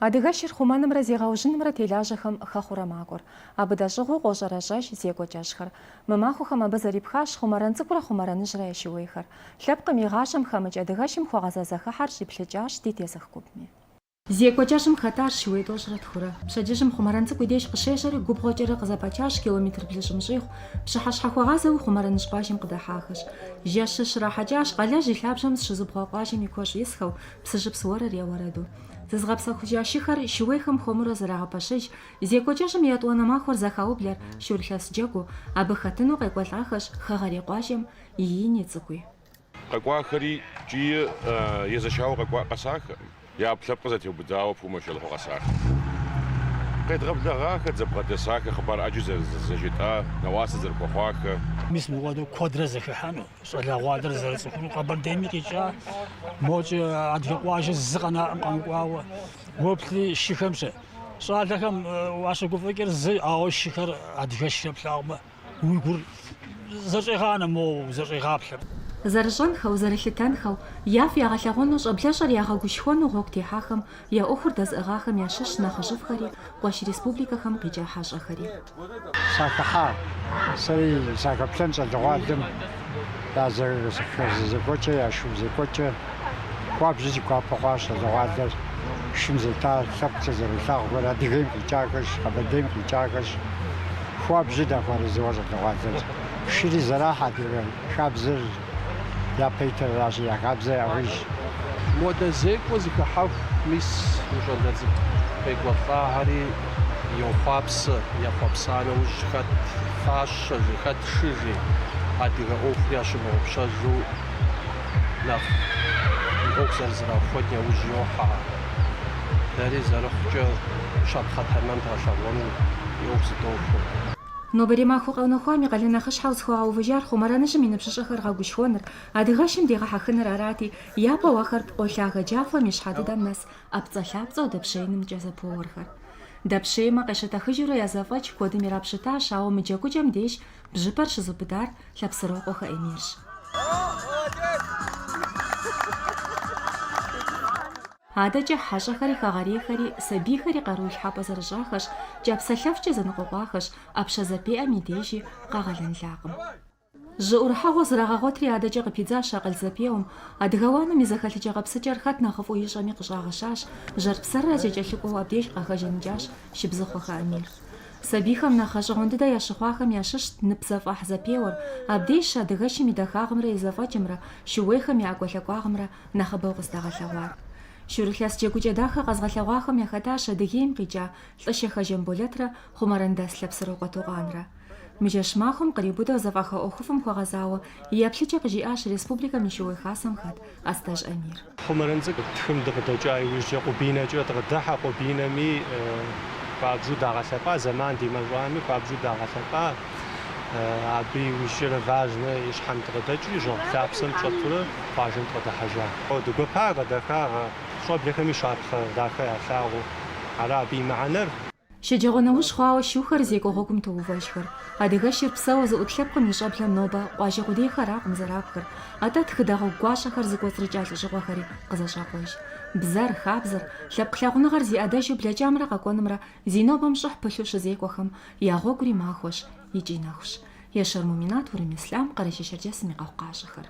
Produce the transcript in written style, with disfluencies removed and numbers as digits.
Адыгашир хуманымра зигъэужьынымрэ телажьэхэм хэхъурэ макӏуэр. Абы дэщӏыгъуу къощӏэрэжьэж зекӏуэкӏэжхэр. Мы махуэхэм абы зэрипхащ хъумэрэн цӏыкӏурэ хъумэрэныжьрэ ящыуейхэр. Лъэпкъым и гъащэм хэмыкӏ адыгэщым хуэгъэзэзэхыхьэр щиплъыкӏащ ди тезых гупми. Зекӏуэкӏэжым хэтащ щыуей тӏощӏрэ тхурэ. Пщэдджыжьым хъумэрэн цӏыкӏу и деж къыщежьэри губгъуэкӏэрэ къызэпэчащ километр блыщӏым щӏигъу. Пщыхьэщхьэ хуэгъазэуи хъумэрэныжь къуажэм къыдэхьахэщ. Жэщыр щрахьэкӏащ къэлэжь и лъабжьэм зыщызубгъуэ къуажэм и куэш исхэу, псыжыпс уэрыр еуэрэду. Зызгъэпсэхужа шыхэр шыуейхэм хуэмурэ зэрагъэпэщыж, зекӏуэкӏэжым и етӏуанэ махуэр зэхаублэр шыулъэс джэгуу, абы хэтыну къекӏуэлӏахэщ хэгъэрей къуажэм и ини цӏыкӏуи. Къэкӏуахэри ткӏийи езэшауэ къэсахэ. Яплъэпкъыр зэтеубыдауэ пхуэмышэлыхъуэ къэсахэ. Къедгъэблэгъахэ, зэбгъэдэсахэ, хъыбар ӏэджи зэжетӏа, нэуасэ зэрыхуэхъуахэ. Мис мыгъуэду куэдрэ зэхыхьэну, щӏалэгъуалэр зэрыцӏыхуну къэбэрдейми къикӏа, моджэ адыгэ къуажэ зы къэнакъым къэнкӏуауэ. Уэплъри шыхэмщэ. Щӏалэхэм уащыгуфӏыкӏыр зы, ауэ шыхэр адыгэщ еплъагъумэ, уи гур зэщӏегъанэ моуэ, зэщӏегъаплъэ. Зэрыщӏэнхэу, зэрылъытэнхэу, яф ягъэлъэгъуэну щӏэблэщӏэр ягъэгушхуэну гъуэгу техьахэм, я ӏуэхур дэзыӏыгъахэм ящыщ нэхъыжьыфӏхэри, къуэш республикэхэм къикӏа хьэщӏэхэри. Сахыхьа, сэри сахэплъэн щӏалэгъуалэм я зэкӏуэкӏэ, я шу зэкӏуэкӏэ, хуабжьу зигуапэ хъуащ щӏалэгъуалэр. Шым зета лъэпкъ зэрилъагъухэр адыгейм къикӏахэщ, къэбэрдейм къикӏахэщ. Хуабжьу дэхуэрызыуэ щӏалэгъуалэр. Шыри зэрахь адыгэ хабзэр япэйтэращ, я хабзэр яхуищ. Модэ зекӏуэ зыхыхьэху, мис ущӏалэ цӏыкӏу къекӏуэлӏагъэри йохъуапсэ, ехъуэпса нэужь хэт фащэжи, хэт шыжи, адыгэ ӏуэхур ящымыгъупщэжу нэхъ и ӏуэху зэрызэрахуэн яужь йохьэ. Дэри зэрыхъукӏэ щапхъэ тэмэм дгъэлъэгъуэну и ӏуэху зыдохуэ. Нобэрей махуэ къэунэхуам и къалэнэхъыщхьэу зыхуэгъэувыжар хъумэрэныжьым и ныбжьыщӏэхэр гъэгушхуэныр, адыгэщым дигъэхьэхыныр арати, япэу ахэр къолъагъэ джафэм и щхьэдыдэм нэс ӏэпцӏэ-лъапцӏэу дэпщеинымкӏэ зэпыуэрхэр. Дэпщеймэ къещэтэхыжурэ язэфӏэкӏ куэдым ирапщытащ, ауэ мы джэгукӏэм деж бжьыпэр щызубыдар Лъэпсырокъуэ Эмирщ. Адэкӏэ хьэщӏэхэри хэгъэрейхэри сабийхэри къару илъхьэпӏэ зэрыщӏахэщ, кӏапсэлъэфкӏэ зэныкъуэкъуахэщ, ӏэпщэ зэпеӏэм и дежи къагъэлэнлакъым. Жьы ӏурыхьэгъуэ зрагъэгъуэтри адэкӏэ къыпидзащ акъыл зэпеуэм. Адыгэ уанэм и зэхэлъыкӏэ къэпсыкӏэр хэт нэхъыфӏу ищӏэми къыщӏагъэщащ, жэрпсэррэ зэкӏэлъыкӏуэу абдеж къахэжэнкӏащ шыбзыхъуэхэ Эмир. Сабийхэм нэхъ гъэщӏэгъуэн дыдэ ящыхъуахэм ящыщт ныбзэфӏэхь зэпеуэр, абдеж адыгэщым и дахагъымрэ и зэфӏэкӏымрэ, шыуейхэм я ӏэкӏуэлъакӏуагъымрэ нэхъыбэу къыздагъэлъэгъуар. Шыурылъэс джэгукӏэ дахэ къэзгъэлъэгъуахэм яхэтащ Адыгейм къикӏа Лӏыщэ Хэжэмбулэтрэ Хъумэрэндас Лъэпсырокъуэ Токъанрэ. Мы жэщ махуэм кърибыдэу зэфӏэхэ ӏуэхуфӏым хуэгъэзауэ и яплъыкӏэ къыжиӏащ республикэм и шыуей хасэм хэт Астэж Эмир. Хъумэрэн цӏыкӏу тхым дыкъыдэкӏа иужькӏэ къубинэкӏэ дыкъыдыхьэ, къубинэми хуабжьу дагъэлъэпӏа, зэман димэщӏами хуабжьу дагъэлъэпӏа. Абы иужькӏэрэ важнэ и щхьэм дыкъыдэкӏри, жьгъу лъапсэм пщӏэтурэ къуажэм дыкъыдыхьэжа. Дыгуэпа къыдэхагъэ, щӏэблэхэми шапхъэ дахэ ялъагъуу, ара абы и мыхьэнэр. Шэджагъуэ нэужь хъуауэ шыухэр зекӏуэ гъуэгум тоувэжхэр. Адыгэщыр псэуэ зыӏут лъэпкъым и щӏэблэм нобэ къуажэ къудейхэракъым зэрапхэр. АтӀэ тхыдэгъуэгу гуащэхэр зыкӏуэцӏрыкӏа лӏыжьыгъуэхэри къызэщӏакъуэж. Бзэр, хабзэр, лъэпкъ лъагъуныгъэр зи ӏэдэжу блэкӏамрэ къэкӏуэнымрэ зи нобэм щӏыхь пылъу щызекӏуэхэм я гъуэгури махуэщ икӏи нэхущ. Ещэр Муминат, Урым Ислъам, Къэрэщей Шэрджэсым и къэхъу къащэхэр.